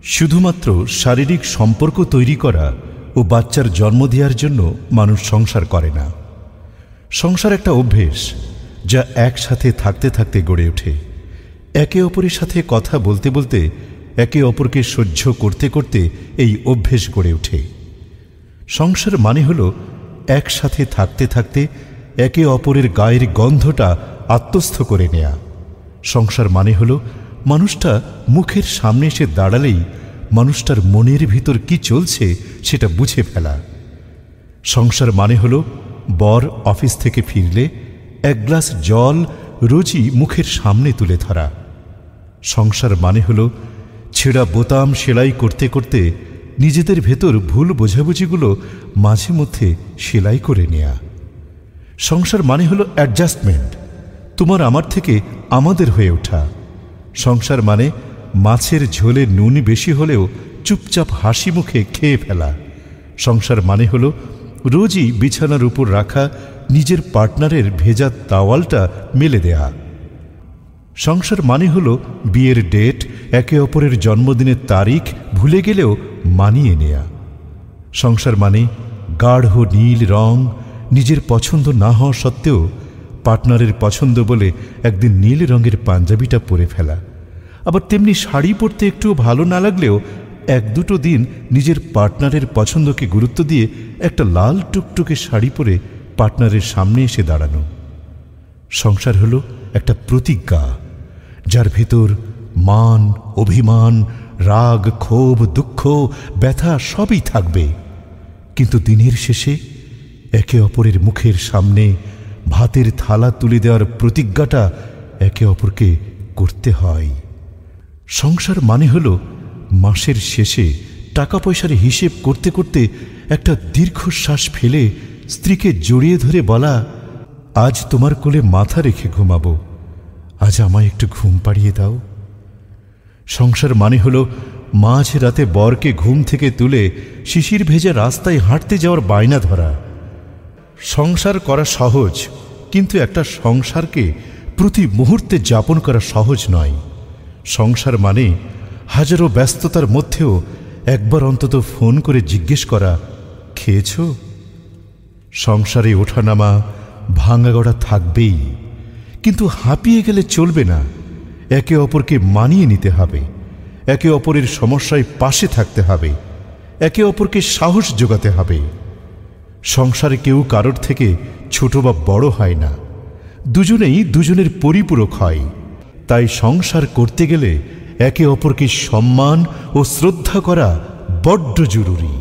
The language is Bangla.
শুধুমাত্র শারীরিক সম্পর্ক তৈরি করা ও বাচ্চার জন্ম দেওয়ার জন্য মানুষ সংসার করে না। সংসার একটা অভ্যেস, যা একসাথে থাকতে থাকতে গড়ে ওঠে। একে অপরের সাথে কথা বলতে বলতে, একে অপরকে সহ্য করতে করতে এই অভ্যেস গড়ে ওঠে। সংসার মানে হলো একসাথে থাকতে থাকতে একে অপরের গায়ের গন্ধটা আত্মস্থ করে নেয়া। সংসার মানে হলো মানুষটা মুখের সামনে এসে দাঁড়ালেই মানুষটার মনের ভিতর কি চলছে সেটা বুঝে ফেলা। সংসার মানে হলো বর অফিস থেকে ফিরলে এক গ্লাস জল রোজই মুখের সামনে তুলে ধরা। সংসার মানে হলো ছেঁড়া বোতাম সেলাই করতে করতে নিজেদের ভেতর ভুল বোঝাবুঝিগুলো মাঝে মধ্যে সেলাই করে নেয়া। সংসার মানে হলো অ্যাডজাস্টমেন্ট, তোমার আমার থেকে আমাদের হয়ে ওঠা। সংসার মানে মাছের ঝোলে নুন বেশি হলেও চুপচাপ হাসি মুখে খেয়ে ফেলা। সংসার মানে হলো রোজই বিছানার উপর রাখা নিজের পার্টনারের ভেজা তাওয়ালটা মেলে দেয়া। সংসার মানে হলো বিয়ের ডেট, একে অপরের জন্মদিনের তারিখ ভুলে গেলেও মানিয়ে নেয়া। সংসার মানে গাঢ় নীল রং নিজের পছন্দ না হওয়া সত্ত্বেও পার্টনারের পছন্দ বলে একদিন নীল রঙের পাঞ্জাবিটা পরে ফেলা। আবার তেমনি শাড়ি পরতে একটু ভালো না লাগলেও এক দুটো দিন নিজের পার্টনারের পছন্দকে গুরুত্ব দিয়ে একটা লাল টুকটুকে শাড়ি পরে পার্টনারের সামনে এসে দাঁড়ানো। সংসার হলো একটা প্রতিজ্ঞা, যার ভেতর মান, অভিমান, রাগ, ক্ষোভ, দুঃখ, ব্যথা সবই থাকবে। কিন্তু দিনের শেষে একে অপরের মুখের সামনে ভাতের থালা তুলে দেওয়ার প্রতিজ্ঞাটা একে অপরকে করতে হয়। সংসার মানে হলো মাসের শেষে টাকা পয়সার হিসেব করতে করতে একটা দীর্ঘশ্বাস ফেলে স্ত্রীকে জড়িয়ে ধরে বলা, আজ তোমার কোলে মাথা রেখে ঘুমাবো, আজ আমায় একটু ঘুম পাড়িয়ে দাও। সংসার মানে হলো মাঝ রাতে বরকে ঘুম থেকে তুলে শিশির ভেজা রাস্তায় হাঁটতে যাওয়ার বায়না ধরা। সংসার করা সহজ, কিন্তু একটা সংসারকে প্রতি মুহূর্তে যাপন করা সহজ নয়। সংসার মানে হাজারো ব্যস্ততার মধ্যেও একবার অন্তত ফোন করে জিজ্ঞেস করা, খেয়েছ? সংসারে ওঠানামা ভাঙাগড়া থাকবেই, কিন্তু হাঁপিয়ে গেলে চলবে না। একে অপরকে মানিয়ে নিতে হবে, একে অপরের সমস্যায় পাশে থাকতে হবে, একে অপরকে সাহস যোগাতে হবে। সংসারে কেউ কারোর থেকে ছোট বা বড় হয় না, দুজনেই দুজনের পরিপূরক হয়। তাই সংসার করতে গেলে একে অপরকে সম্মান ও শ্রদ্ধা করা বড্ড জরুরি।